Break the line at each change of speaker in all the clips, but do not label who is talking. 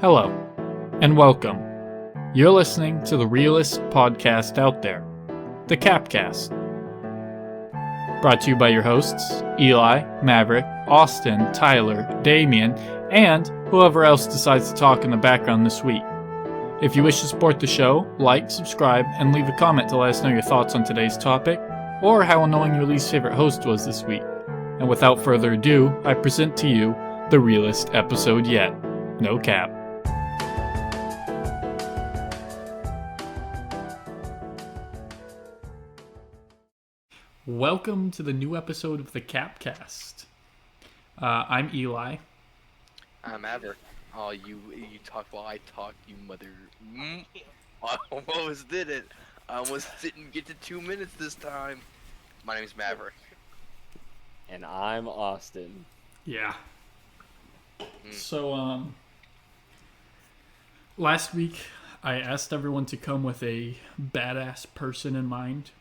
Hello, and welcome. You're listening to the realest podcast out there, the C.A.P.Cast. Brought to you by your hosts, Eli, Maverick, Austin, Tyler, Damien, and whoever else decides to talk in the background this week. If you wish to support the show, like, subscribe, and leave a comment to let us know your thoughts on today's topic, or how annoying your least favorite host was this week. And without further ado, I present to you the realest episode yet. No cap. Welcome to the new episode of the C.A.P.Cast. I'm Eli.
I'm Maverick. Oh, you talk while I talk, you mother. I almost did it. I almost didn't get to 2 minutes this time. My name's Maverick.
And I'm Austin.
Yeah. So, last week I asked everyone to come with a badass person in mind.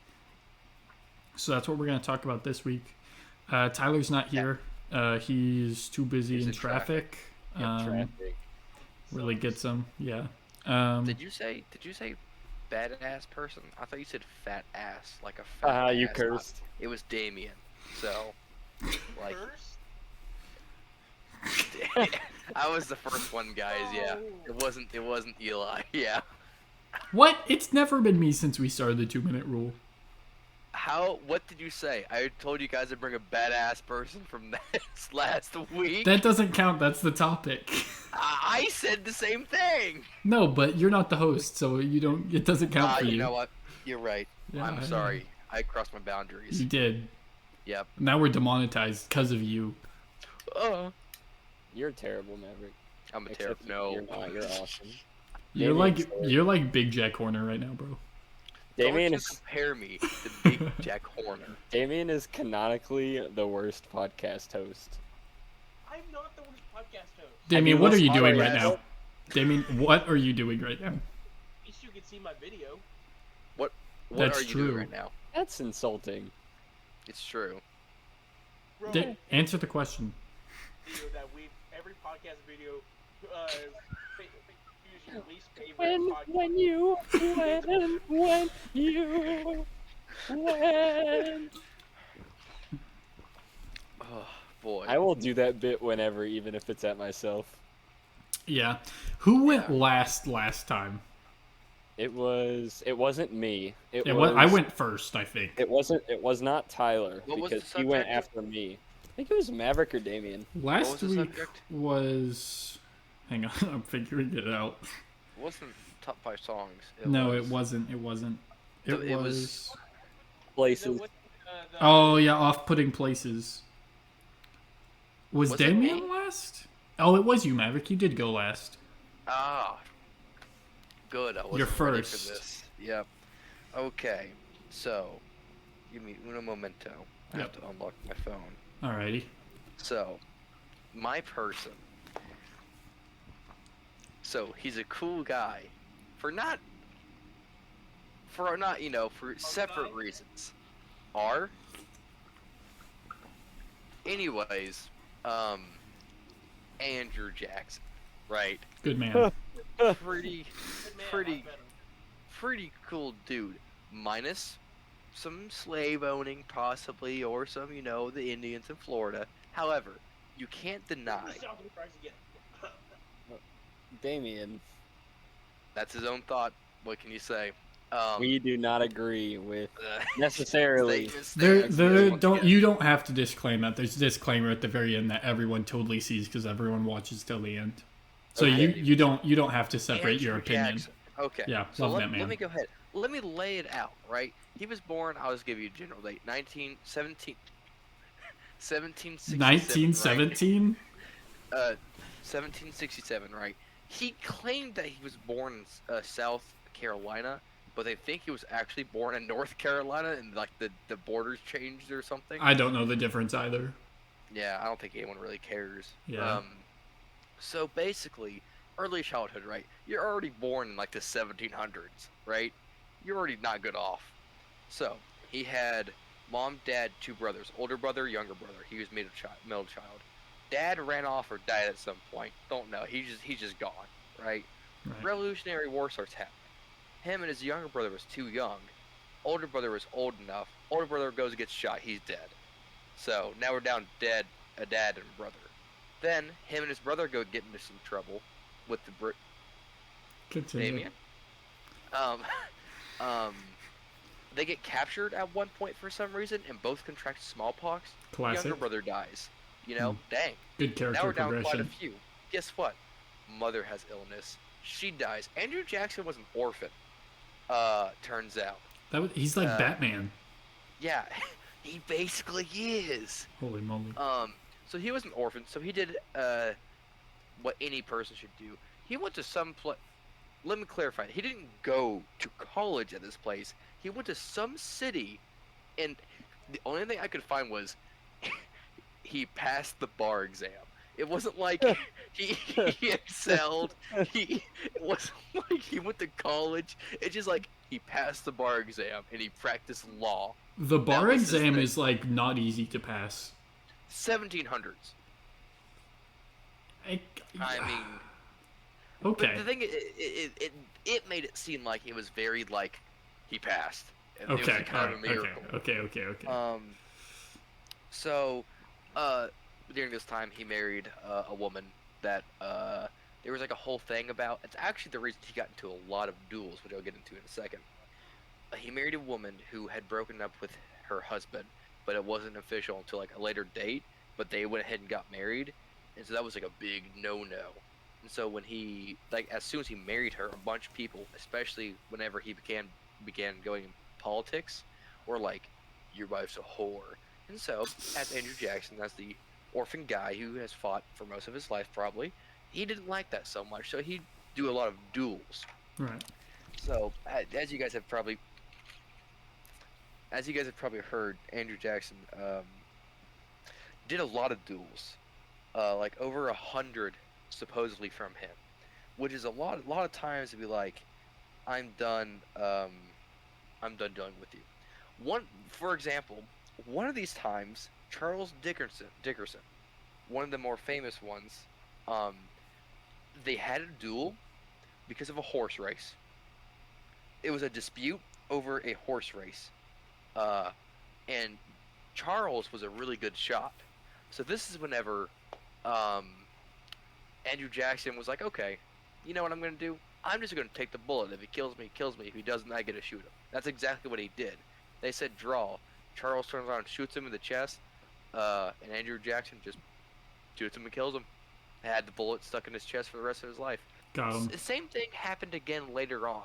So that's what we're going to talk about this week. Tyler's not here. He's too busy in traffic.
Traffic.
Really gets him. Yeah.
Did you say badass person? I thought you said fat ass, like a fat ass.
You cursed.
It was Damien. So, like, I was the first one, guys. Yeah, it wasn't Eli. Yeah.
What? It's never been me since we started the 2-minute rule.
What did you say? I told you guys to bring a badass person from last week.
That doesn't count. That's the topic.
I said the same thing.
No, but you're not the host, so it doesn't count for you.
You know what? You're right.
Yeah,
I'm sorry. I crossed my boundaries.
You did.
Yep.
Now we're demonetized because of you.
You're terrible, Maverick.
I'm a terrible. No.
You're not. You're awesome.
You're like Big Jack Horner right now, bro.
Damien
Don't compare me to Big Jack Horner.
Damien is canonically the worst podcast host.
I'm not the worst podcast host.
Damien, what are you doing right
podcast?
now? Damien, what are you doing right now?
At least you can see my video.
What
That's
are you
true.
doing right now?
That's insulting.
It's true.
Bro,
Answer the question.
video that every podcast video use your least favorite podcast.
When you
Oh boy.
I will do that bit whenever, even if it's at myself.
Yeah. Who went last time?
It wasn't me.
I went first, I think.
It was not Tyler,
What was
because
the
he went
subject?
after me. I think it was Maverick or Damien.
Last
was the
week
subject?
was... Hang on, I'm figuring it out.
It wasn't top 5 songs.
It wasn't. It wasn't. It was...
Places.
Oh, yeah, off-putting places. Was
Was it
Damien
me?
last? Oh, it was you, Maverick. You did go last.
Ah. Good. I wasn't
You're
ready
first.
for this. Yep. Okay. So, give me uno momento. I have to unlock my phone.
Alrighty.
So, my person. So, he's a cool guy. For separate reasons. Anyways, Andrew Jackson. Right?
Good man.
Pretty cool dude. Minus some slave owning, possibly, or some, the Indians in Florida. However, you can't deny
Damien,
that's his own thought. What can you say?
we do not agree with necessarily.
You don't have to disclaim that. There's a disclaimer at the very end that everyone totally sees because everyone watches till the end. So
Okay.
you don't have to separate your
Andrew
opinion.
Jackson. Okay.
Yeah,
So
love that man.
let me go ahead. Let me lay it out, right? He was born, I'll just give you a general date, 1767.
1917.
Right? 1767, right? He claimed that he was born in South Carolina, but they think he was actually born in North Carolina, and like the borders changed or something.
I don't know the difference either.
Yeah, I don't think anyone really cares.
Yeah.
So basically, early childhood, right? You're already born in like the 1700s, right? You're already not good off. So he had mom, dad, 2 brothers, older brother, younger brother. He was middle child. Dad ran off or died at some point. Don't know. He's just gone. right?
Right.
Revolutionary War starts happening. Him and his younger brother was too young. Older brother was old enough. Older brother goes and gets shot. He's dead. So now we're down a dad and a brother. Then him and his brother go get into some trouble with the
Continue.
Damien. Um, um, they get captured at one point for some reason, and both contract smallpox.
Classic.
Younger brother dies. Dang.
Good
Now
character
we're down quite a
progression.
few. Guess what? Mother has illness. She dies. Andrew Jackson was an orphan. Turns out.
He's like
Uh,
Batman.
Yeah, he basically is.
Holy moly.
So he was an orphan. So he did what any person should do. He went to some place. Let me clarify. He didn't go to college at this place. He went to some city, and the only thing I could find was he passed the bar exam. It wasn't like he excelled. It wasn't like he went to college. It's just like he passed the bar exam and he practiced law.
The bar
was his
exam
thing.
is like not easy to pass.
1700s. I mean,
okay.
but the thing it made it seem like it was very like he passed. It was
Okay.
like kind of a miracle.
Okay.
So, during this time, he married a woman that there was like a whole thing about. It's actually the reason he got into a lot of duels, which I'll get into in a second. He married a woman who had broken up with her husband, but it wasn't official until like a later date. But they went ahead and got married, and so that was like a big no-no. And so when he as soon as he married her, a bunch of people, especially whenever he began going in politics, were like, "Your wife's a whore." And so, as Andrew Jackson, as the orphan guy who has fought for most of his life, probably, he didn't like that so much. So he'd do a lot of duels.
Right.
So, as you guys have probably heard, Andrew Jackson did a lot of duels, like over 100 supposedly from him, which is a lot of times to be like, I'm done dealing with you. For example, one of these times, Charles Dickerson, one of the more famous ones, they had a duel because of a horse race. It was a dispute over a horse race, and Charles was a really good shot. So this is whenever Andrew Jackson was like, okay, you know what I'm going to do? I'm just going to take the bullet. If he kills me, he kills me. If he doesn't, I get to shoot him. That's exactly what he did. They said draw. Charles turns around and shoots him in the chest, and Andrew Jackson just shoots him and kills him. Had the bullet stuck in his chest for the rest of his life.
Got him.
The same thing happened again later on.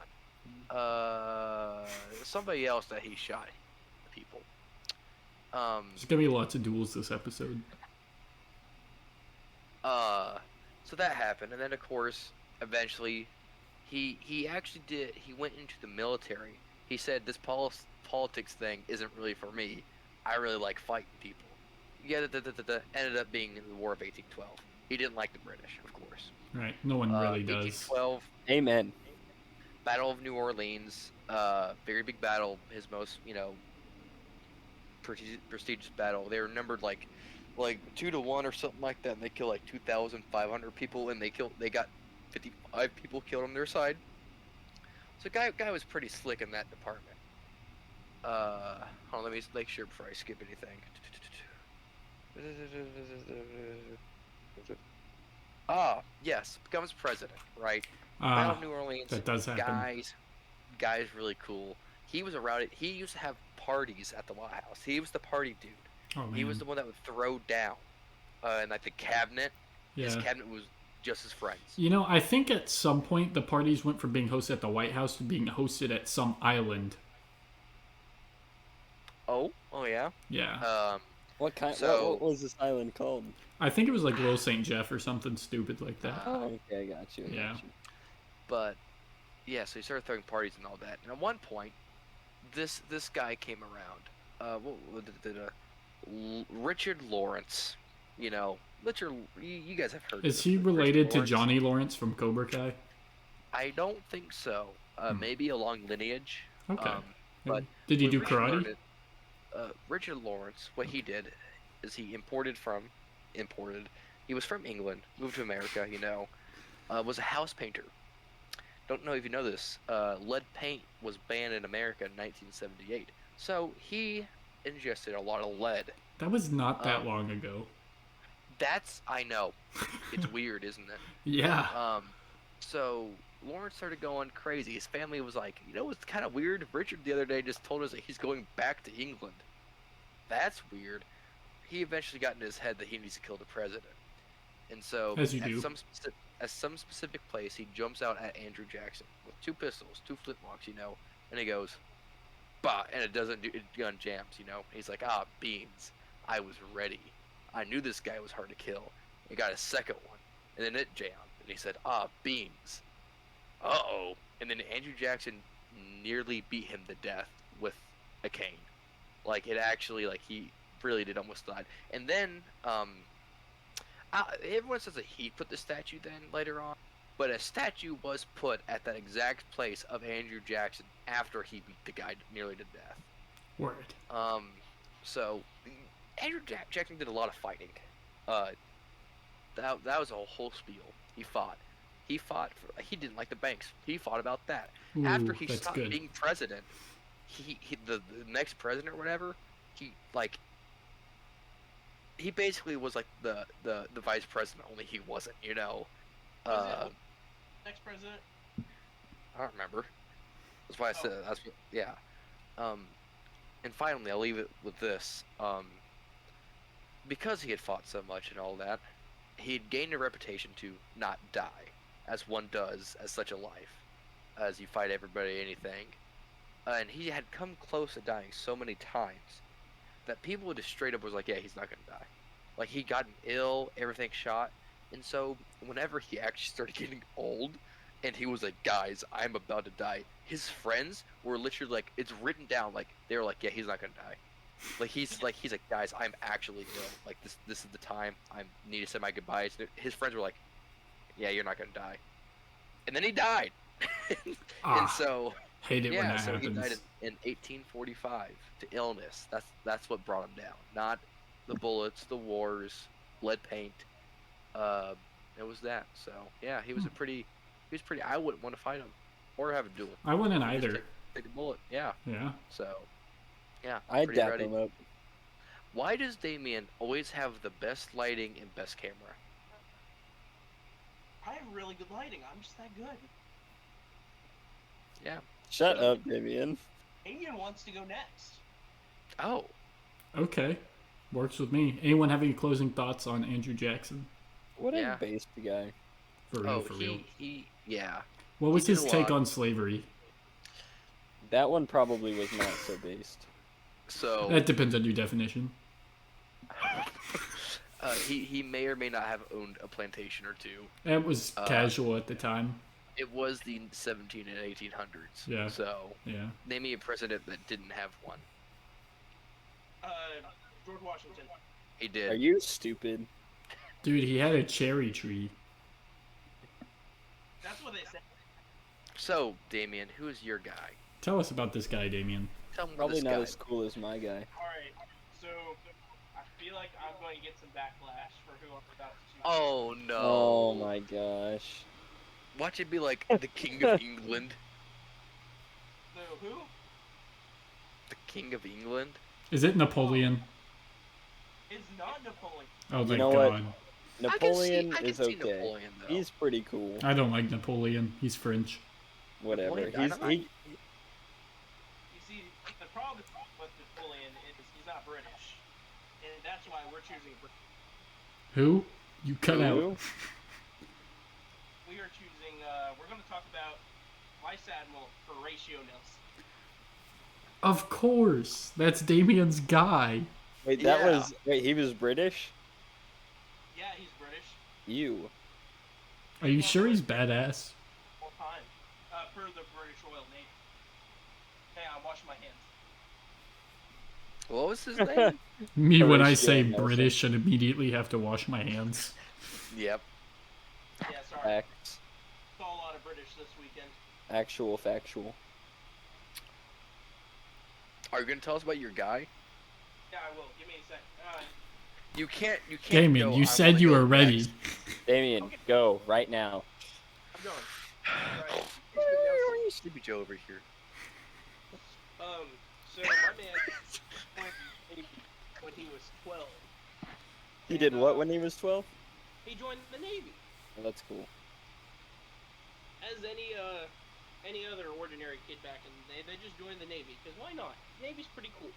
Somebody else that he shot people.
There's gonna be lots of duels this episode.
So that happened, and then of course, eventually, he actually went into the military. He said this politics thing isn't really for me. I really like fighting people. Yeah, ended up being in the War of 1812. He didn't like the British, of course.
Right. No one really does.
1812.
Amen.
Battle of New Orleans, very big battle. His most, prestigious battle. They were numbered like 2-1 or something like that, and they killed like 2,500 people, and they got 55 people killed on their side. So guy was pretty slick in that department. Hold on, let me make sure before I skip anything. Yes, becomes president, right? Battle of New Orleans.
That does happen.
Guy's really cool. He was around it. He used to have parties at the White House. He was the party dude.
Oh, man.
He was the one that would throw down, and like the cabinet.
Yeah.
His cabinet was just his friends.
I think at some point the parties went from being hosted at the White House to being hosted at some island.
Oh yeah.
Yeah.
What kind?
So-
what was this island called?
I think it was like Little St. Jeff or something stupid like that.
Oh, okay, I got you.
Yeah.
But yeah, so he started throwing parties and all that. And at one point, this guy came around. Richard Lawrence. Richard. You guys have heard.
Is
of
he
Richard
related to
Lawrence.
Johnny Lawrence from Cobra Kai?
I don't think so. Maybe a long lineage.
Okay.
But
Did he
when
do
Richard
karate?
learned it, Richard Lawrence, what he did is he imported. He was from England, moved to America, was a house painter. Don't know if you know this. Lead paint was banned in America in 1978. So he ingested a lot of lead.
That was not that
Um,
long ago.
I know. It's weird, isn't it?
Yeah.
So Lawrence started going crazy. His family was like, you know, it's kind of weird. Richard the other day just told us that he's going back to England. That's weird. He eventually got in his head that he needs to kill the president. And so,
As you do.
at some specific place, he jumps out at Andrew Jackson with 2 pistols, 2 flintlocks, you know, and he goes, bah, and gun jams, you know. He's like, ah, beans. I was ready. I knew this guy was hard to kill. He got a second one, and then it jammed, and he said, ah, beans. Uh-oh. And then Andrew Jackson nearly beat him to death with a cane. Like, it actually, like, he really did almost die. And then, everyone says that he put the statue then later on, but a statue was put at that exact place of Andrew Jackson after he beat the guy nearly to death.
Word.
So Andrew Jackson did a lot of fighting. That was a whole spiel. He fought. He didn't like the banks. He fought about that.
Ooh,
After he
that's
stopped
good.
being president, the next president or whatever, he basically was like the vice president, only he wasn't, you know.
Was it next president?
I don't remember. That's why I said that's what, yeah. And finally, I'll leave it with this. Because he had fought so much and all that, he had gained a reputation to not die, as one does as such a life, as you fight everybody, anything. And he had come close to dying so many times that people just straight up was like, yeah, he's not gonna die. Like, he gotten ill, everything shot, and so whenever he actually started getting old, and he was like, guys, I'm about to die, his friends were literally like, it's written down, like, they were like, yeah, he's not gonna die. Like, he's like, guys, I'm actually ill. Like, this is the time. I need to say my goodbyes. His friends were like, yeah, you're not gonna die. And then he died. And so,
Hate it when that
so
happens.
he died in 1845 to illness. That's what brought him down. Not the bullets, the wars, lead paint. It was that. So yeah, he was pretty. I wouldn't want to fight him, or have a duel.
I wouldn't
Just
either.
Take a bullet. Yeah.
Yeah.
So, yeah.
I'd
pretty
dap
ready.
him up.
Why does Damien always have the best lighting and best camera?
I have really good lighting. I'm just that good.
Yeah.
Shut up, Damien.
Damien wants to go next.
Oh.
Okay. Works with me. Anyone have any closing thoughts on Andrew Jackson?
What
Yeah.
a based guy.
For real, for real.
Yeah.
What was
he did
his
a
take
lot.
on slavery?
That one probably was not so based.
So
That depends on your definition.
he may or may not have owned a plantation or two.
It was casual at the time.
It was the 17 and 1800s.
Yeah.
So
Yeah.
name me a president that didn't have one.
George Washington.
He did.
Are you stupid?
Dude, he had a cherry tree.
That's what they said.
So, Damien, who is your guy?
Tell us about this guy, Damien.
Tell me about
Probably
this
not
guy.
as cool as my guy.
Alright, so I feel like I'm going to get some backlash for who I'm about to choose.
Oh no!
Oh my gosh.
Watch it be like the King of England.
The who?
The King of England.
Is it Napoleon?
It's not Napoleon.
Oh,
You
thank
know what?
God.
Napoleon
I can
is
see
okay.
Napoleon, though.
He's pretty cool.
I don't like Napoleon. He's French.
Whatever.
Napoleon Dynamite?
You see, the problem with Napoleon is he's not British. And that's why we're choosing Britain.
Who? You cut
Who?
out.
We are choosing, we're going to talk about Vice Admiral Horatio Nelson.
Of course. That's Damien's guy.
Wait,
Yeah.
he was British?
Yeah, he's British.
You.
Are you sure he's badass?
All time. Per the British Royal Navy. Hey, I'm washing my hands.
What was his name?
Me, when I
Horatio
say
Nelson.
British, and immediately have to wash my hands.
Yep.
Yeah, sorry.
Facts.
Saw a lot of British this weekend.
Actual factual.
Are you gonna tell us about your guy?
Yeah, I will. Give me a sec.
You can't.
Damien,
go,
you
"I
said
wanna
you
go
were ready.
next."
Damien, go right now.
going. Right.
Sleepy Joe over here.
So my man joined the Navy when he was 12.
He did
And,
what when he was 12?
He joined the Navy.
Oh, that's cool.
As any other ordinary kid back in the day, they just joined the Navy because why not? Navy's pretty cool.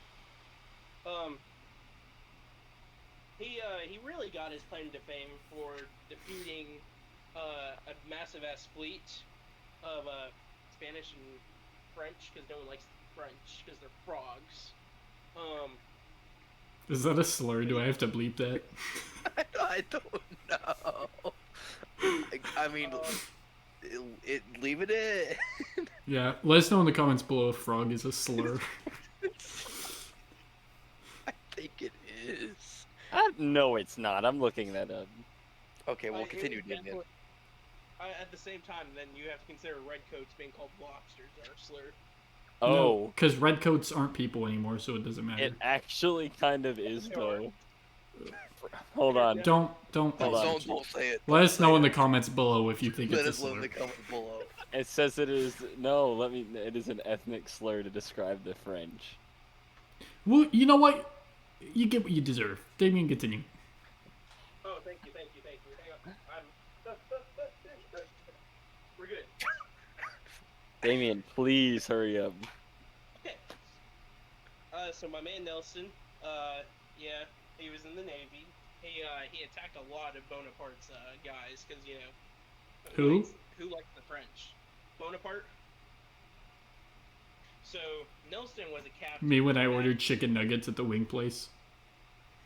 He really got his claim to fame for defeating a massive ass fleet of Spanish and French because no one likes French because they're frogs.
Is that a slur? Do I have to bleep that?
I don't know. I mean, leave it in.
Yeah, let us know in the comments below if frog is a slur.
I think it is.
No, it's not. I'm looking that up.
Okay, we'll continue, Damien.
At the same time, then you have to consider redcoats being called lobsters are a slur.
Oh,
because redcoats aren't people anymore, so it doesn't matter.
it actually kind of is though. Hold on.
Don't
Hold on.
Don't say it.
let
Don't
us know
say
in the
it.
comments below if you think
Let
it's a
us know in
slur.
the comments below.
It says it is it is an ethnic slur to describe the French.
Well, you know what? You get what you deserve. Damien, continue.
Oh, thank you. Hang on. We're good.
Damien, please hurry up.
Okay. So my man Nelson, yeah, he was in the Navy. He attacked a lot of Bonaparte's guys because
Who?
who likes the French? Bonaparte. So Nelson was a captain.
Me when I ordered chicken nuggets at the wing place.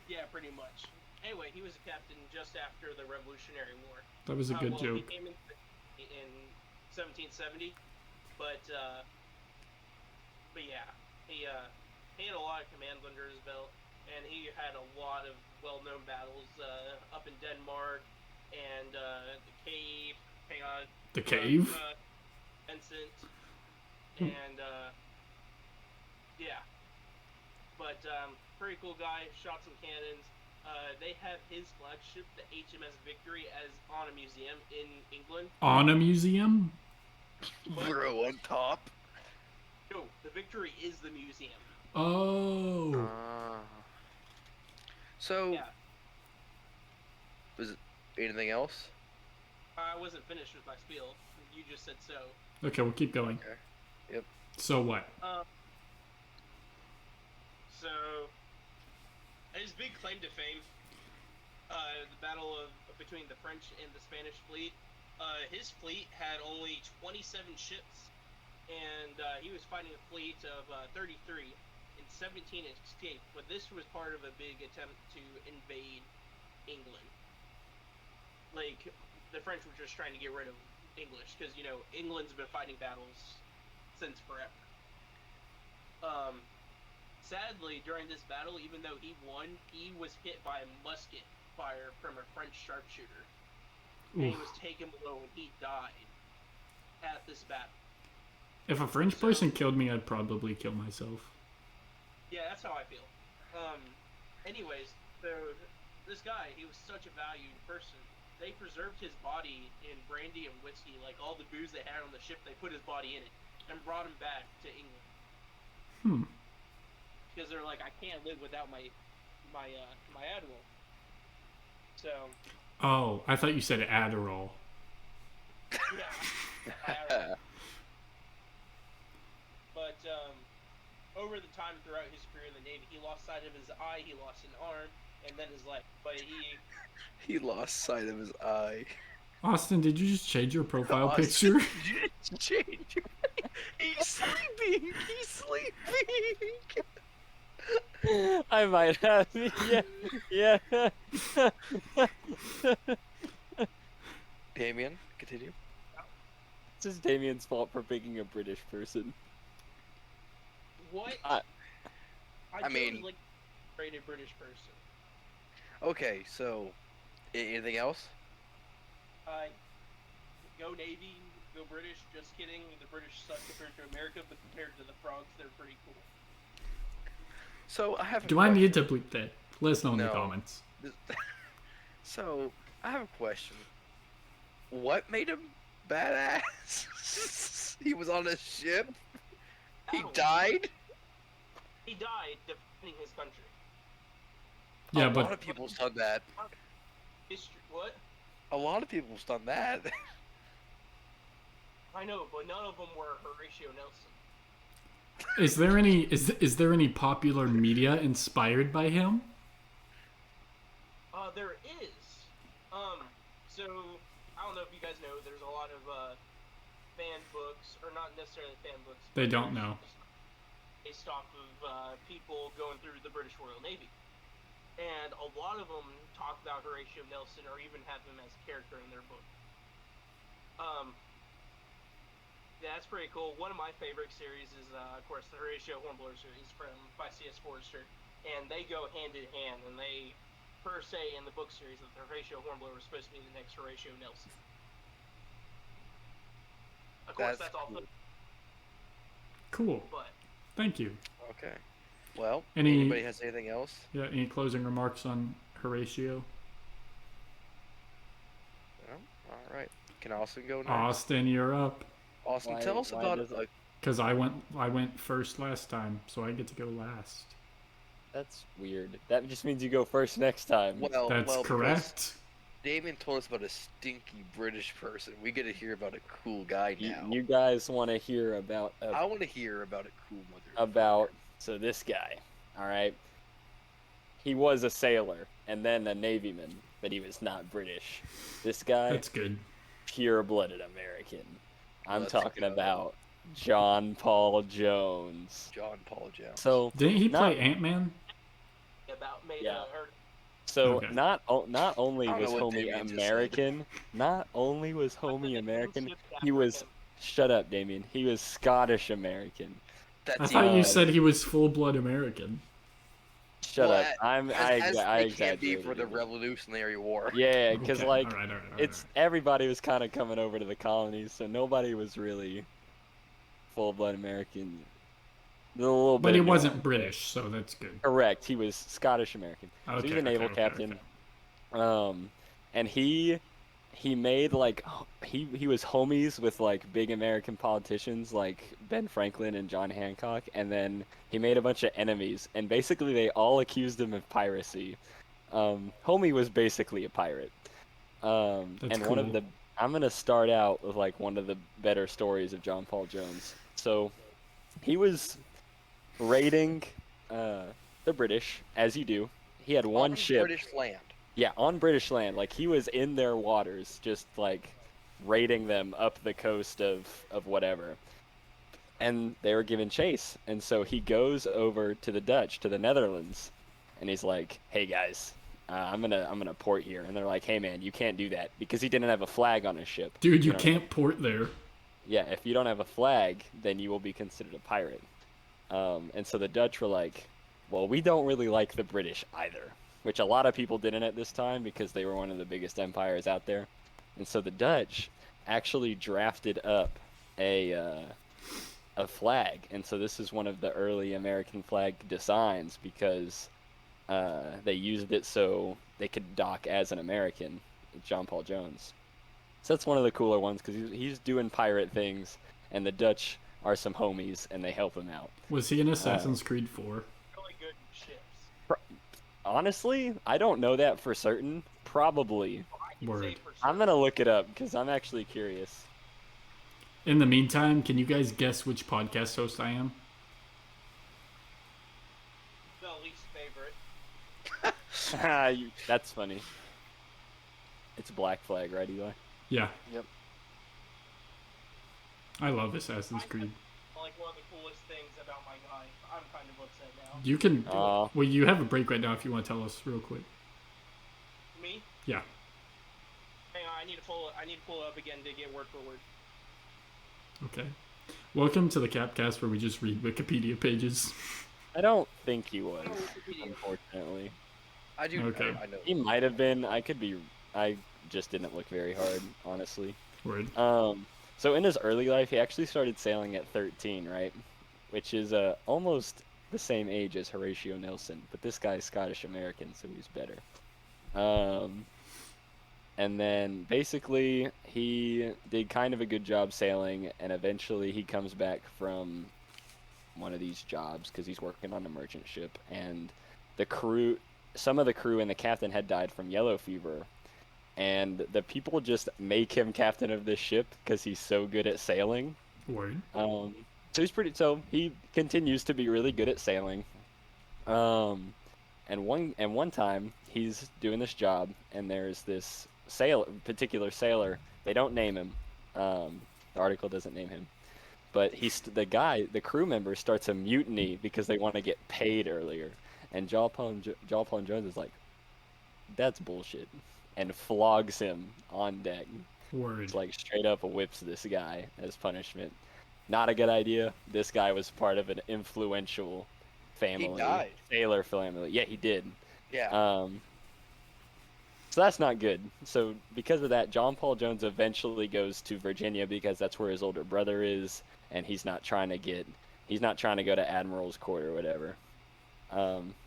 Yeah, pretty much. Anyway, he was a captain just after the Revolutionary War.
That was a good
He
joke.
came in 1770, but yeah, he had a lot of commands under his belt, and he had a lot of well-known battles up in Denmark and the Cave. Hang on.
The cave?
Vincent, and yeah, but pretty cool guy. Shot some cannons. They have his flagship, the HMS Victory, as on a museum in England.
On a museum?
Bro, on top.
No, the Victory is the museum.
Oh.
So,
Yeah.
was it anything else?
I wasn't finished with my spiel. You just said so.
Okay, we'll keep going.
Okay. Yep.
So what?
So, his big claim to fame, the battle between the French and the Spanish fleet. His fleet had only 27 ships, and he was fighting a fleet of 33, and 17 escaped. But this was part of a big attempt to invade England. Like, the French were just trying to get rid of English, because, England's been fighting battles since forever. Sadly, during this battle, even though he won, he was hit by a musket fire from a French sharpshooter. And he was taken below and he died at this battle.
If a French person killed me, I'd probably kill myself.
Yeah, that's how I feel. Anyways, so this guy, he was such a valued person. They preserved his body in brandy and whiskey, like all the booze they had on the ship, they put his body in it and brought him back to England. Because they're like, I can't live without my admiral. So.
Oh, I thought you said Adderall.
Yeah. But over the time throughout his career in the Navy, he lost sight of his eye, he lost an arm, and then his leg. But
he lost sight of his eye.
Austin, did you just change your profile picture?
He's sleeping. He's sleeping.
I might have. Yeah.
Damien, continue.
It's just Damien's fault for picking a British person.
What?
I mean,
chose, like, a rated British person.
Okay, so anything else?
Go Navy, go British. Just kidding. The British suck compared to America, but compared to the frogs, they're pretty cool.
So I have.
Do I need to bleep that? Let us know in the
No.
comments.
So I have a question. What made him badass. He was on a ship. He
Battle.
died.
He died defending his country.
Yeah,
A
but
lot of people's done that.
History. What?
A lot of people's done that.
I know, but none of them were Horatio Nelson.
is there any popular media inspired by him?
There is. So I don't know if you guys know, there's a lot of fan books, or not necessarily fan books.
They
but
don't know.
Based off of people going through the British Royal Navy, and a lot of them talk about Horatio Nelson, or even have him as a character in their book. Yeah, that's pretty cool. One of my favorite series is, of course, the Horatio Hornblower series by C.S. Forrester, and they go hand in hand, and they per se in the book series that the Horatio Hornblower was supposed to be the next Horatio Nelson. Of course, that's all.
Cool.
Cool.
But
Thank you.
Okay. Well,
Any-
anybody has anything else?
Yeah, any closing remarks on Horatio?
No? All right. Can Austin go next?
Austin, you're up.
Austin,
Why-
tell us
why
about
does it-
Because I went first last time, so I get to go last.
That's weird. That just means you go first next time.
Well,
That's
because
correct.
Damien told us about a stinky British person. We get to hear about a cool guy now.
You guys want to hear about
I want to hear about a cool mother.
so this guy, all right? He was a sailor and then a navyman, but he was not British. This guy,
That's good.
pure-blooded American. I'm
Let's
talking
go.
about John Paul Jones.
John Paul Jones.
So
Didn't he
not-
play Ant-Man?
about made
Yeah.
or
So
Okay.
not only
I don't
was
know what
homie
Damien just
American, not only was homie American,
Ship
he was
African.
shut up, Damien. He was Scottish American.
That's
I thought
even-
you said he was full-blood American.
Shut
Well,
up.
as
I
they can be for
exaggerated
the
it.
Revolutionary War.
Yeah, because
Okay,
like
all right.
it's everybody was kind of coming over to the colonies, so nobody was really full-blood American. A little
But
bit
he
of
wasn't
nuance.
British, so that's good.
Correct. He was Scottish American. So
Okay,
he's a naval
okay.
captain. And he made like he was homies with like big American politicians like Ben Franklin and John Hancock, and then he made a bunch of enemies, and basically they all accused him of piracy. Homie was basically a pirate.
That's
And one of
cool.
the I'm gonna start out with like one of the better stories of John Paul Jones. So he was raiding the British, as you do. He had one
On
ship.
British land.
Yeah, on British land. Like he was in their waters, just like raiding them up the coast of whatever. And they were giving chase. And so he goes over to the Dutch, to the Netherlands, and he's like, "Hey guys, I'm gonna port here." And they're like, "Hey man, you can't do that," because he didn't have a flag on his ship.
Dude, you
know?
can't port there.
Yeah, if you don't have a flag, then you will be considered a pirate. And so the Dutch were like, well, we don't really like the British either, which a lot of people didn't at this time because they were one of the biggest empires out there. And so the Dutch actually drafted up a flag. And so this is one of the early American flag designs because they used it so they could dock as an American, John Paul Jones. So that's one of the cooler ones because he's doing pirate things, and the Dutch are some homies, and they help him out.
Was he in Assassin's Creed 4?
really good ships.
Honestly, I don't know that for certain. Probably.
I can
Word.
say for
I'm
sure.
gonna look it up because I'm actually curious.
In the meantime, can you guys guess which podcast host I am?
The least favorite.
That's funny. It's Black Flag, right, Eli?
Yeah.
Yep.
I love Assassin's Creed.
Like one of the coolest things about my guy. I'm kind of upset now.
You can.
Aw.
Well, you have a break right now if you want to tell us real quick.
Me?
Yeah.
Hang on, I need to pull it up again to get word for word.
Okay. Welcome to the C.A.P.Cast, where we just read Wikipedia pages.
I don't think he was,
Oh, Wikipedia.
unfortunately.
I do.
Okay.
I know.
He might have been. I just didn't look very hard, honestly.
Word.
So in his early life, he actually started sailing at 13, right? Which is almost the same age as Horatio Nelson, but this guy's Scottish American, so he's better. And then basically he did kind of a good job sailing, and eventually he comes back from one of these jobs because he's working on a merchant ship, and the crew, some of the crew and the captain had died from yellow fever, and the people just make him captain of this ship because he's so good at sailing.
Word.
So he continues to be really good at sailing. And one time he's doing this job, and there's this particular sailor. They don't name him. The article doesn't name him, but the crew member starts a mutiny because they want to get paid earlier. And Jalpon Jones is like, "That's bullshit," and flogs him on deck.
Word.
It's like straight up whips this guy as punishment. Not a good idea. This guy was part of an influential family.
He died.
Sailor family. Yeah, he did.
Yeah.
So that's not good. So because of that, John Paul Jones eventually goes to Virginia because that's where his older brother is, and he's not trying to go to Admiral's Court or whatever.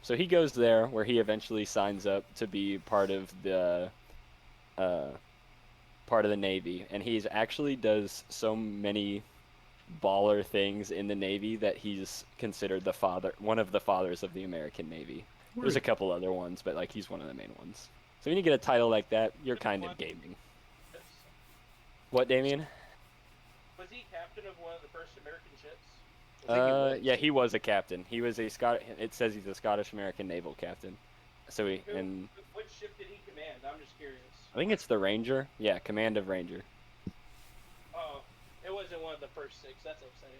So he goes there, where he eventually signs up to be part of the Navy, and he's actually does so many baller things in the Navy that he's considered one of the fathers of the American Navy.
Word.
There's a couple other ones, but like he's one of the main ones. So when you get a title like that, you're
Which
kind
one?
of gaming. What, Damien?
Was he captain of one of the first American ships?
I think he was.
Yeah, he was a captain. He was a It says he's a Scottish American naval captain. So
Which ship did he command? I'm just curious.
I think it's the Ranger. Yeah, command of Ranger.
Oh, it wasn't one of the first 6. That's upsetting.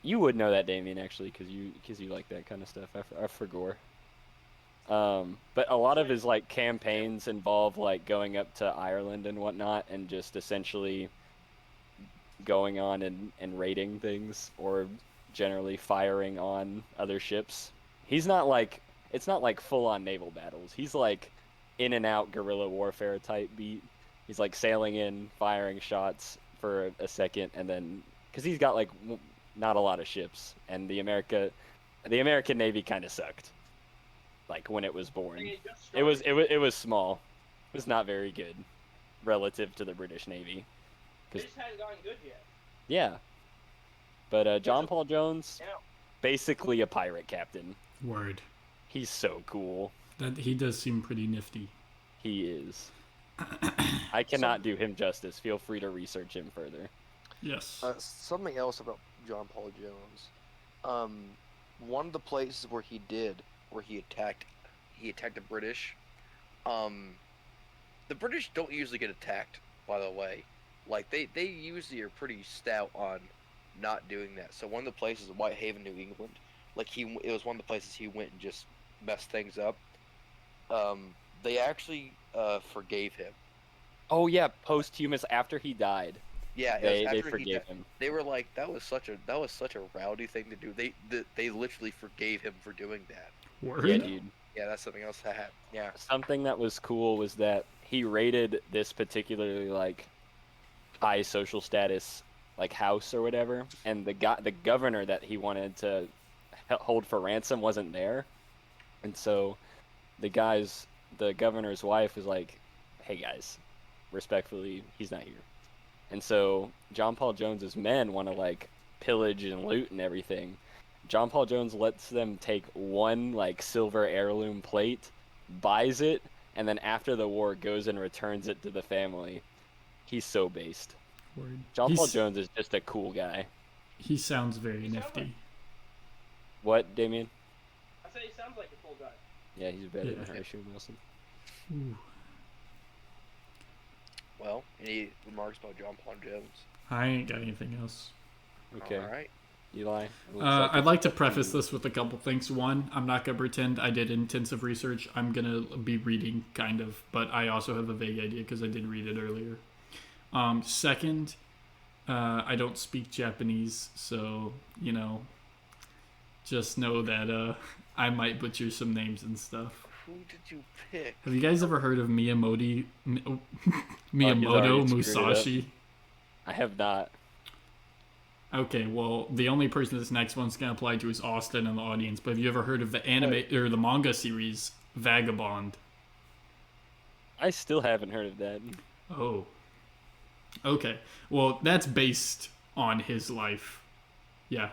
You would know that, Damien, actually, because you like that kind of stuff. I forgot. But a lot of his like campaigns involve like going up to Ireland and whatnot, and just essentially going on and raiding things, or generally firing on other ships. It's not like full on naval battles. He's like in and out guerrilla warfare type beat. He's like sailing in, firing shots for a second, and then because he's got like not a lot of ships, and the American Navy kind of sucked. Like when it was born, it was small. It was not very good relative to the British Navy.
It just hadn't gotten good yet.
Yeah, but John Paul Jones,
Yeah.
basically a pirate captain.
Word.
He's so cool.
That he does seem pretty nifty.
He is. I cannot do him justice. Feel free to research him further.
Yes.
Something else about John Paul Jones. One of the places where he attacked the British. The British don't usually get attacked, by the way. Like they usually are pretty stout on not doing that. So one of the places, Whitehaven, New England, it was one of the places he went and just messed things up. They actually forgave him.
Oh yeah, posthumous after he died.
Yeah,
They
after he
forgave
died.
him.
They were like, that was such a rowdy thing to do. They literally forgave him for doing that.
Word.
Yeah, dude.
Yeah, that's something else that happened. Yeah.
Something that was cool was that he raided this particularly like high social status like house or whatever, and the governor that he wanted to hold for ransom wasn't there, and so the governor's wife was like, "Hey guys, respectfully, he's not here." And so John Paul Jones's men want to like pillage and loot and everything. John Paul Jones lets them take one like silver heirloom plate, buys it, and then after the war goes and returns it to the family. He's so based.
Word.
John Paul Jones is just a cool guy.
He sounds very
He sounds
nifty.
What, Damien?
I say he sounds like a cool guy.
Yeah, he's better than
Yeah.
Horatio Wilson.
Ooh.
Well, any remarks about John Paul Jones?
I ain't got anything else.
Okay,
All right.
Eli.
I'd like to preface this with a couple things. One, I'm not going to pretend I did intensive research. I'm going to be reading, kind of, but I also have a vague idea because I did read it earlier. Second, I don't speak Japanese, so, just know that I might butcher some names and stuff.
Who did you pick?
Have you guys ever heard of Miyamoto
already screwed it up.
Musashi?
I have not.
Okay, well, the only person this next one's going to apply to is Austin in the audience, but have you ever heard of the anime or the manga series Vagabond?
I still haven't heard of that.
Oh. Okay. Well, that's based on his life. Yeah.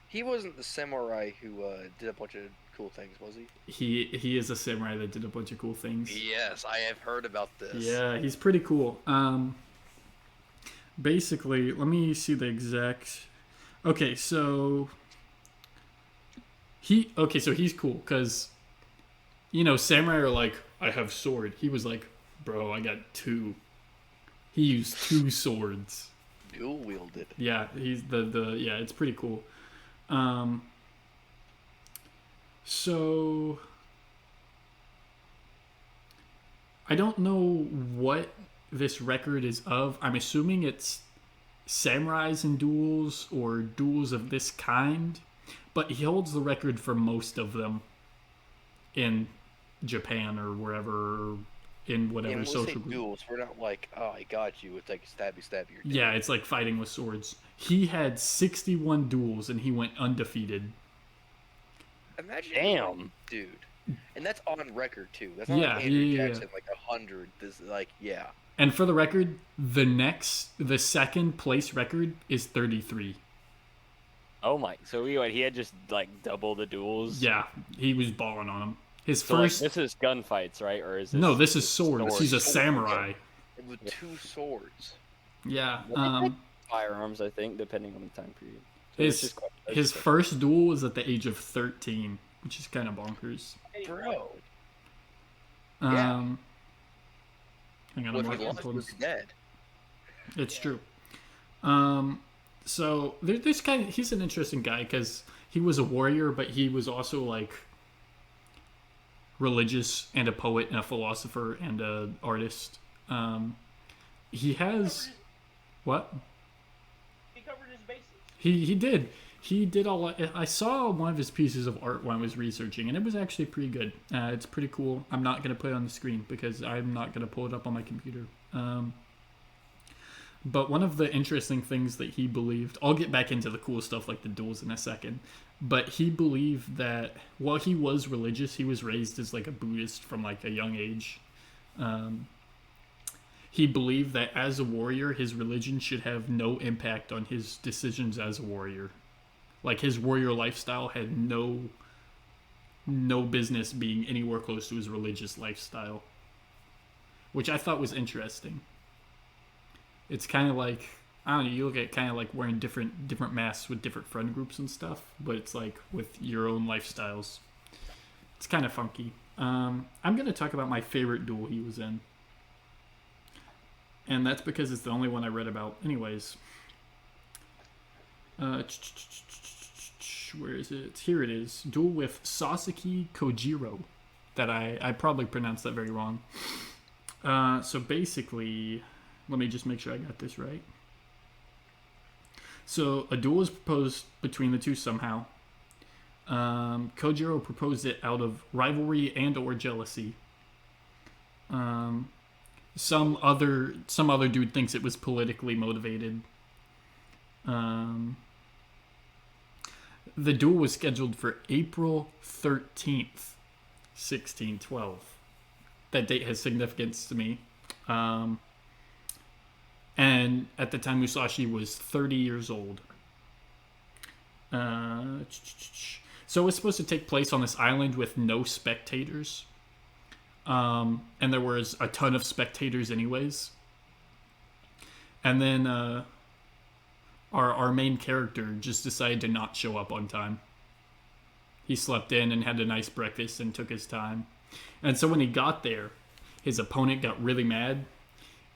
He wasn't the samurai who did a bunch of cool things, was he?
He is a samurai that did a bunch of cool things.
Yes, I have heard about this.
Yeah, he's pretty cool. Basically, let me see the exact. Okay, so he's cool because samurai are like, I have sword. He was like, bro, I got two. He used two swords.
Dual wielded.
Yeah, he's yeah, it's pretty cool. So I don't know what this record is of. I'm assuming it's samurais and duels or duels of this kind, but he holds the record for most of them in Japan or wherever, in whatever
And when we
social
say
group.
duels, we're not like, oh, I got you. It's like stabby. You're dead.
Yeah, it's like fighting with swords. He had 61 duels and he went undefeated.
Imagine,
Damn.
dude. And that's on record too. That's not
Yeah,
like Andrew
yeah.
Jackson, like 100. This yeah.
And for the record, the second place record is 33.
Oh my! So he had just like double the duels.
Yeah, he was balling on him. His
So
first.
like, this is gunfights, right? Or is this?
No, this is swords. He's a
Swords.
samurai.
With two swords.
Yeah.
Firearms, I think, depending on the time period. So it's
His
just quite- it's
his
just-
first duel was at the age of 13, which is kind of bonkers.
Bro.
Um,
Yeah.
Hang on,
What
I'm
he lost
looking.
was dead.
It's true. So this guy, he's an interesting guy because he was a warrior, but he was also like religious and a poet and a philosopher and a artist. He has what?
He covered his bases.
He did. He did all. I saw one of his pieces of art when I was researching, and it was actually pretty good. It's pretty cool. I'm not gonna put it on the screen because I'm not gonna pull it up on my computer. But one of the interesting things that he believed, I'll get back into the cool stuff like the duels in a second, but he believed that while he was religious, he was raised as like a Buddhist from like a young age. He believed that as a warrior, his religion should have no impact on his decisions as a warrior. Like his warrior lifestyle had no business being anywhere close to his religious lifestyle, which I thought was interesting. It's kind of like, I don't know, you look at kind of like wearing different masks with different friend groups and stuff, but it's like with your own lifestyles. It's kind of funky. I'm going to talk about my favorite duel he was in. And that's because it's the only one I read about. Anyways. Where is it? Here it is. Duel with Sasaki Kojiro. That I probably pronounced that very wrong. So basically, let me just make sure I got this right. So a duel is proposed between the two somehow. Kojiro proposed it out of rivalry and or jealousy. Some other dude thinks it was politically motivated. The duel was scheduled for April 13th, 1612. That date has significance to me. And at the time, Musashi was 30 years old. So it was supposed to take place on this island with no spectators. And there was a ton of spectators anyways. And then our main character just decided to not show up on time. He slept in and had a nice breakfast and took his time. And so when he got there, his opponent got really mad.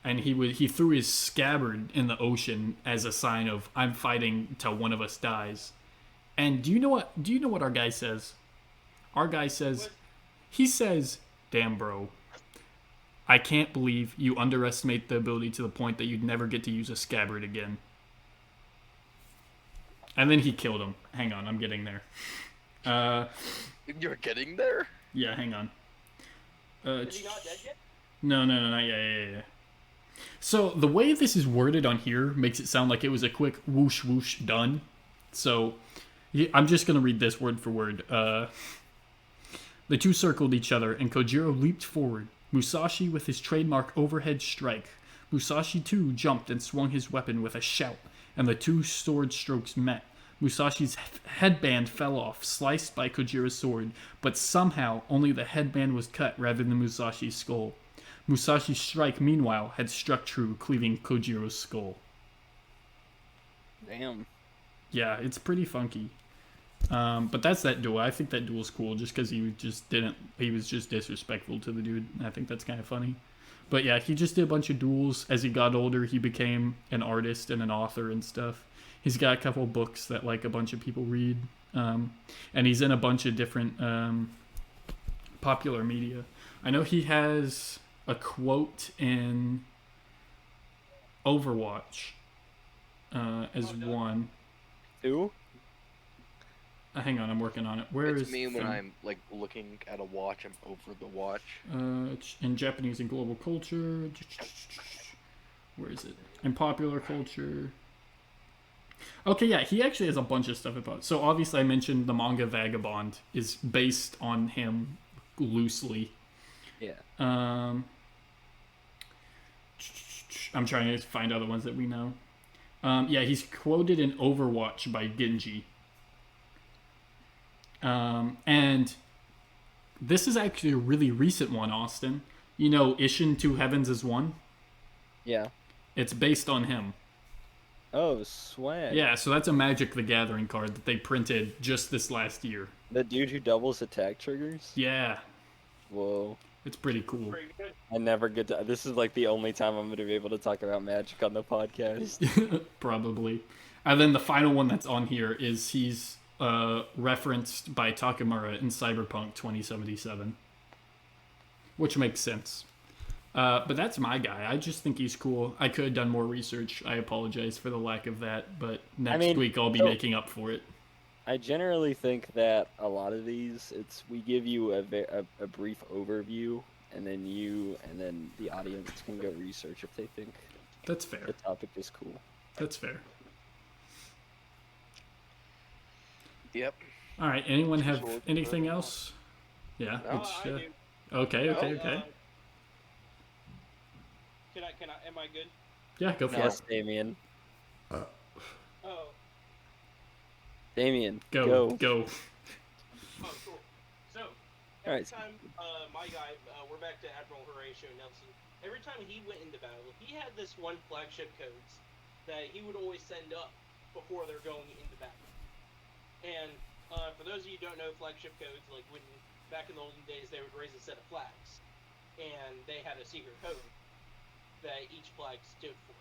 And he threw his scabbard in the ocean as a sign of, I'm fighting till one of us dies. And do you know what our guy says? Our guy says, he says, damn bro, I can't believe you underestimate the ability to the point that you'd never get to use a scabbard again. And then he killed him. Hang on, I'm getting there.
You're getting there?
Yeah, hang on.
Is he not dead yet?
No, not yet. Yeah. So the way this is worded on here makes it sound like it was a quick whoosh whoosh done. So I'm just going to read this word for word. The two circled each other, and Kojiro leaped forward, Musashi with his trademark overhead strike. Musashi too jumped and swung his weapon with a shout, and the two sword strokes met. Musashi's headband fell off, sliced by Kojira's sword, but somehow only the headband was cut rather than Musashi's skull. Musashi's strike, meanwhile, had struck true, cleaving Kojiro's skull.
Damn.
Yeah, it's pretty funky. But that's that duel. I think that duel's cool just because he was just disrespectful to the dude. I think that's kind of funny. But yeah, he just did a bunch of duels. As he got older, he became an artist and an author and stuff. He's got a couple books that like a bunch of people read. And he's in a bunch of different popular media. I know he has a quote in Overwatch as one.
Who?
Hang on, I'm working on it. Where
It's
is
me when
thing?
I'm like looking at a watch. I'm over the watch.
It's in Japanese and global culture. Where is it? In popular culture. Okay, yeah, he actually has a bunch of stuff about it. So obviously I mentioned the manga Vagabond is based on him loosely.
Yeah.
I'm trying to find other ones that we know. Yeah, he's quoted in Overwatch by Genji. And this is actually a really recent one, Austin. You know, Ishin Two Heavens is one.
Yeah.
It's based on him.
Oh, swag.
Yeah, so that's a Magic the Gathering card that they printed just this last year.
The dude who doubles attack triggers?
Yeah,
Whoa.
it's pretty cool.
Pretty good.
I never get to. This is like the only time I'm going to be able to talk about Magic on the podcast.
Probably. And then the final one that's on here is he's referenced by Takamura in Cyberpunk 2077. Which makes sense. But that's my guy. I just think he's cool. I could have done more research. I apologize for the lack of that, but next week I'll be making up for it.
I generally think that a lot of these, we give you a brief overview, and then the audience can go research if they think
That's fair.
the topic is cool.
That's fair.
Yep.
All right. Anyone have anything else? Yeah.
No,
it's,
I do.
Okay.
No,
Okay.
Am I good?
Yeah. Go for
Yes,
it.
Damien.
Oh,
Damien,
Go.
oh, cool. So, every
Alright.
time, my guy, we're back to Admiral Horatio Nelson. Every time he went into battle, he had this one flagship codes that he would always send up before they're going into battle. And, for those of you who don't know flagship codes, like when, back in the olden days, they would raise a set of flags. And they had a secret code that each flag stood for.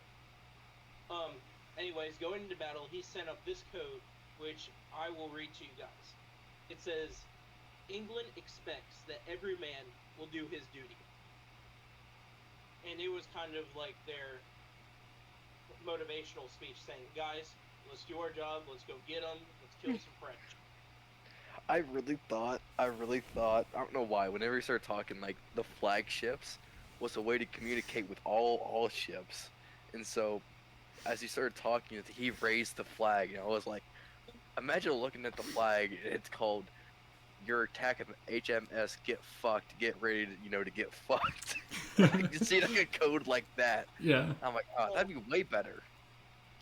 Anyways, going into battle, he sent up this code, which I will read to you guys. It says, England expects that every man will do his duty. And it was kind of like their motivational speech saying, guys, let's do our job, let's go get them, let's kill some French.
I really thought, I don't know why, whenever he started talking, like, the flagships was a way to communicate with all ships. And so, as he started talking, he raised the flag, and I was like, imagine looking at the flag, and it's called, you're attacking HMS, get fucked, get ready to, to get fucked. You can see like a code like that.
Yeah.
I'm like, oh, that'd be way better.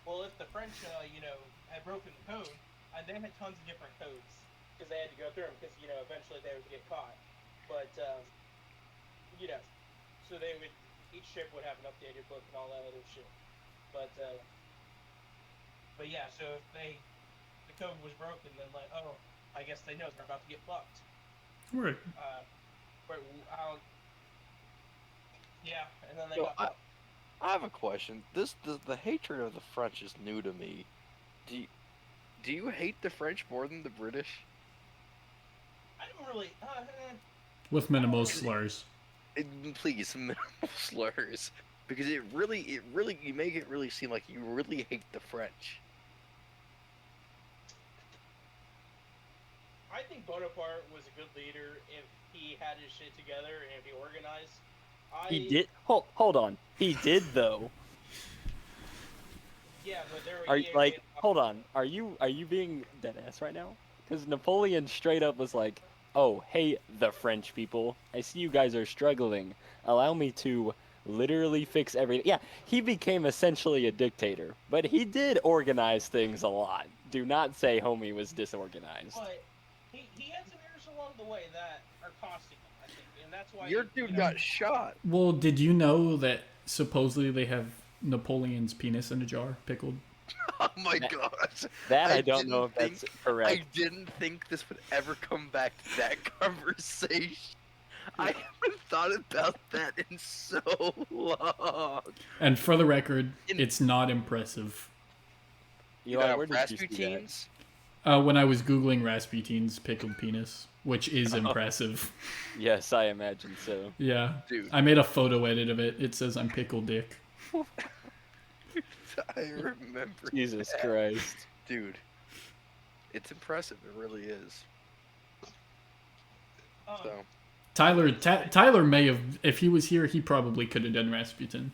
Well, if the French, had broken the code, they had tons of different codes, because they had to go through them, because, eventually they would get caught. But, so each ship would have an updated book and all that other shit. But yeah, so if the code was broken, then like, oh, I guess they know they're about to get fucked.
Right.
Yeah, and then they
So
got fucked.
I have a question. The hatred of the French is new to me. Do you hate the French more than the British?
I don't really.
With minimal slurs.
Please, minimal slurs, because it really you make it really seem like you really hate the French.
I think Bonaparte was a good leader if he had his shit together and if he organized.
He did. Hold on. He did though.
Yeah, but there
Are you like? Hold on. Are you being dead ass right now? Because Napoleon straight up was like, oh, hey, the French people, I see you guys are struggling. Allow me to literally fix everything. Yeah, he became essentially a dictator, but he did organize things a lot. Do not say homie was disorganized.
But he had some errors along the way that are costing him, I think, and that's why
Your dude got shot.
Well, did you know that supposedly they have Napoleon's penis in a jar, pickled?
Oh my
That-
gosh.
That I don't know if
didn't
that's
think-
correct.
I didn't think this would ever come back to that conversation. I haven't thought about that in so long.
And for the record,
In-
it's not impressive.
Eli, where did you see that?
Rasputin's?
When I was Googling Rasputin's pickled penis, which is impressive.
Yes, I imagine so.
Yeah.
Dude.
I made a photo edit of it. It says I'm pickle dick.
I remember.
Jesus
that.
Christ.
Dude. It's impressive. It really is. So.
Tyler may have, if he was here, he probably could have done Rasputin.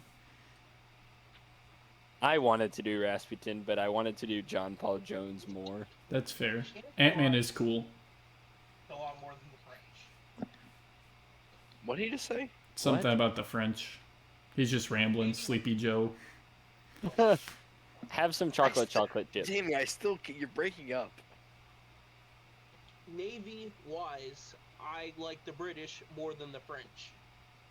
I wanted to do Rasputin, but I wanted to do John Paul Jones more.
That's fair. Ant-Man is cool.
a lot more than the French.
What did he just say?
Something
What?
about the French. He's just rambling, Sleepy Joe.
Have some chocolate chips.
Jamie, you're breaking up.
Navy-wise, I like the British more than the French.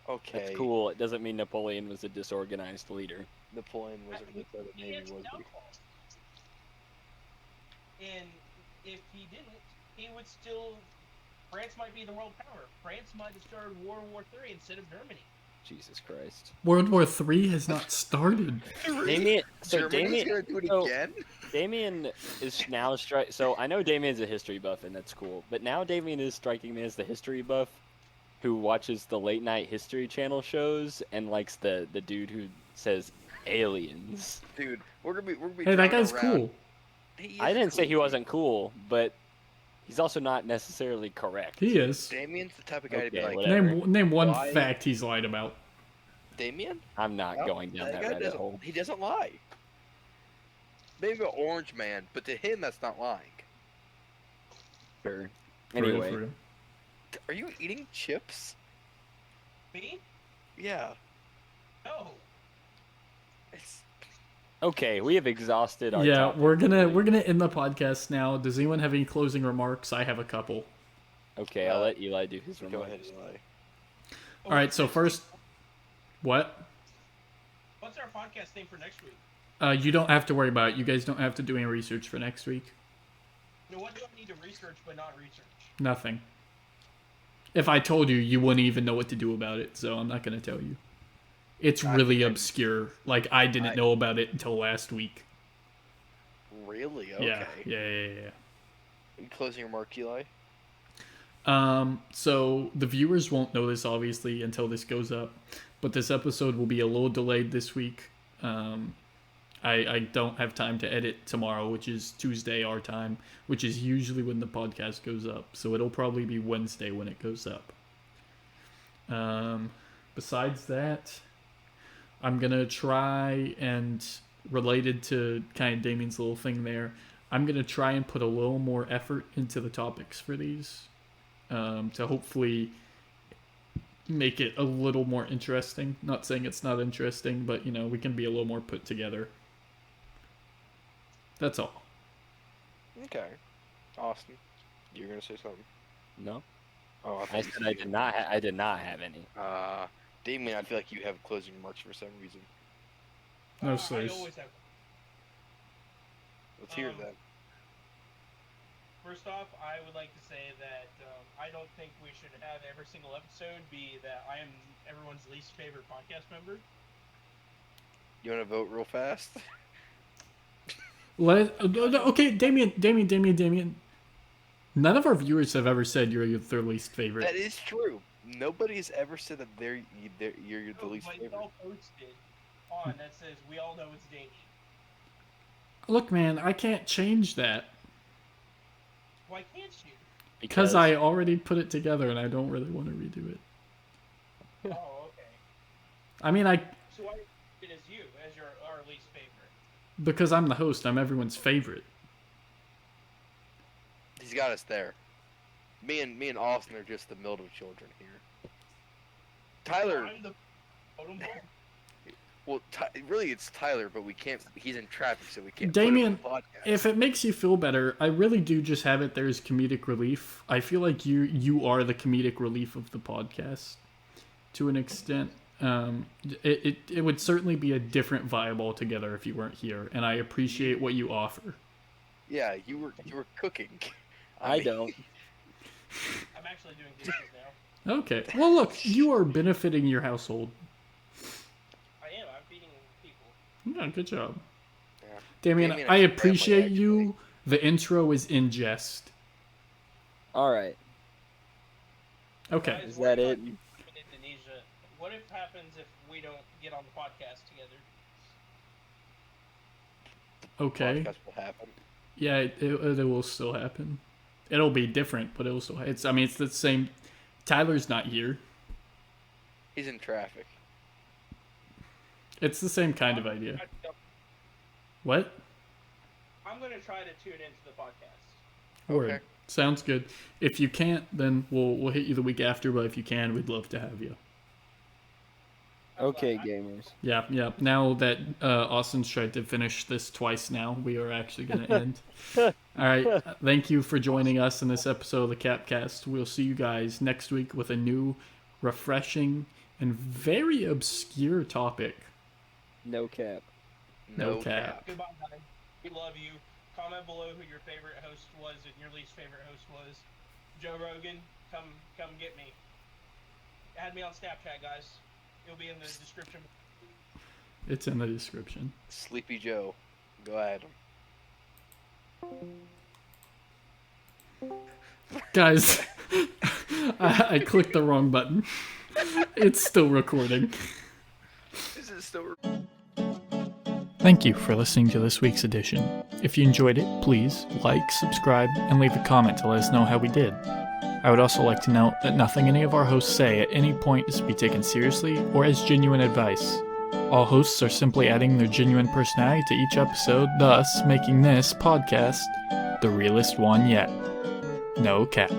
Okay.
That's cool. It doesn't mean Napoleon was a disorganized leader.
Napoleon was
I
a
mean,
the
he
Navy
had
was.
some downfalls. And if he didn't, he would still. France might be the world power. France might have started World War III instead of Germany.
Jesus Christ.
World War III has not started.
Damien,
Germany's gonna do it again?
Damien is now So I know Damien's a history buff, and that's cool. But now Damien is striking me as the history buff who watches the late night History Channel shows and likes the dude who says aliens.
Dude, we're gonna be
Hey, that
driving
guy's
around.
cool.
He is
I didn't say
cool,
he
dude.
wasn't cool, but he's also not necessarily correct.
He is.
Damien's the type of guy to be
Okay,
like,
whatever.
Name one
Why-
fact he's lied about.
Damien?
I'm not
No,
going down that
guy
rabbit
doesn't,
hole.
he doesn't lie. Maybe an orange man, but to him that's not lying.
Sure.
For real,
Anyway,
for real.
Are you eating chips?
Me?
Yeah.
No.
It's
okay, we have exhausted our
Yeah,
topic.
we're gonna end the podcast now. Does anyone have any closing remarks? I have a couple.
Okay, I'll let Eli do his remarks.
go ahead, Eli.
All right, so first, what?
What's our podcast name for next week?
You don't have to worry about it. You guys don't have to do any research for next week.
You know, what do I need to research but not research?
Nothing. If I told you, you wouldn't even know what to do about it, so I'm not gonna tell you. It's really obscure. Like, I didn't know about it until last week.
Really? Okay.
Yeah.
Any closing remark, Eli?
So the viewers won't know this obviously until this goes up, but this episode will be a little delayed this week. I don't have time to edit tomorrow, which is Tuesday our time, which is usually when the podcast goes up. So it'll probably be Wednesday when it goes up. Besides that, I'm gonna try and, related to kind of Damien's little thing there, I'm gonna try and put a little more effort into the topics for these, to hopefully make it a little more interesting. Not saying it's not interesting, but we can be a little more put together. That's all.
Okay. Austin, you're gonna say something?
No,
Oh,
I said I did not. I did not have any.
Damien, I feel like you have closing remarks for some reason.
No,
I
sirs.
always have.
Let's hear that.
First off, I would like to say that I don't think we should have every single episode be that I am everyone's least favorite podcast member.
You want to vote real fast?
Okay, Damien. None of our viewers have ever said you're their least favorite.
That is true. Nobody's ever said that you're the
No,
least
but
favorite.
y'all posted on that says we all know it's Damien.
Look, man, I can't change that
Why can't you?
because I already put it together and I don't really want to redo it.
Oh, okay.
I mean,
So why it is you as our least favorite?
because I'm the host, I'm everyone's favorite.
He's got us there. Me and Austin are just the middle children here. Tyler,
I'm the totem pole.
well, really it's Tyler, but we can't. He's in traffic, so we can't.
Damien,
put him on the podcast.
if it makes you feel better, I really do just have it there as comedic relief. I feel like you are the comedic relief of the podcast, to an extent. It would certainly be a different vibe altogether if you weren't here, and I appreciate what you offer.
Yeah, you were cooking.
I don't.
I'm actually doing dishes now.
Okay. Well, look, you are benefiting your household.
I am. I'm feeding people.
Yeah, good job.
Yeah.
Damien,
Damien
I
and his
appreciate
family,
you. The intro is in jest.
All right.
Okay.
Guys,
Is
what
that
about
it?
you in Indonesia? What if happens if we don't get on the podcast together?
Okay.
Podcast will happen.
Yeah, it will still happen. It'll be different, but it will still. It's the same. Tyler's not here.
He's in traffic.
It's the same kind of idea. What?
I'm gonna try to tune into the podcast.
Word.
Okay.
Sounds good. If you can't, then we'll hit you the week after. But if you can, we'd love to have you.
Okay, gamers.
Yeah. Now that Austin's tried to finish this twice now, we are actually going to end. All right. Thank you for joining us in this episode of the C.A.P.Cast. We'll see you guys next week with a new, refreshing, and very obscure topic.
No cap.
No cap.
Goodbye, guys. We love you. Comment below who your favorite host was and your least favorite host was. Joe Rogan, come get me. Add me on Snapchat, guys. It'll be in the description.
It's in the description.
Sleepy Joe. Go ahead.
Guys, I clicked the wrong button. It's still recording.
Is it still?
Thank you for listening to this week's edition. If you enjoyed it, please like, subscribe, and leave a comment to let us know how we did. I would also like to note that nothing any of our hosts say at any point is to be taken seriously or as genuine advice. All hosts are simply adding their genuine personality to each episode, thus making this podcast the realest one yet. No cap.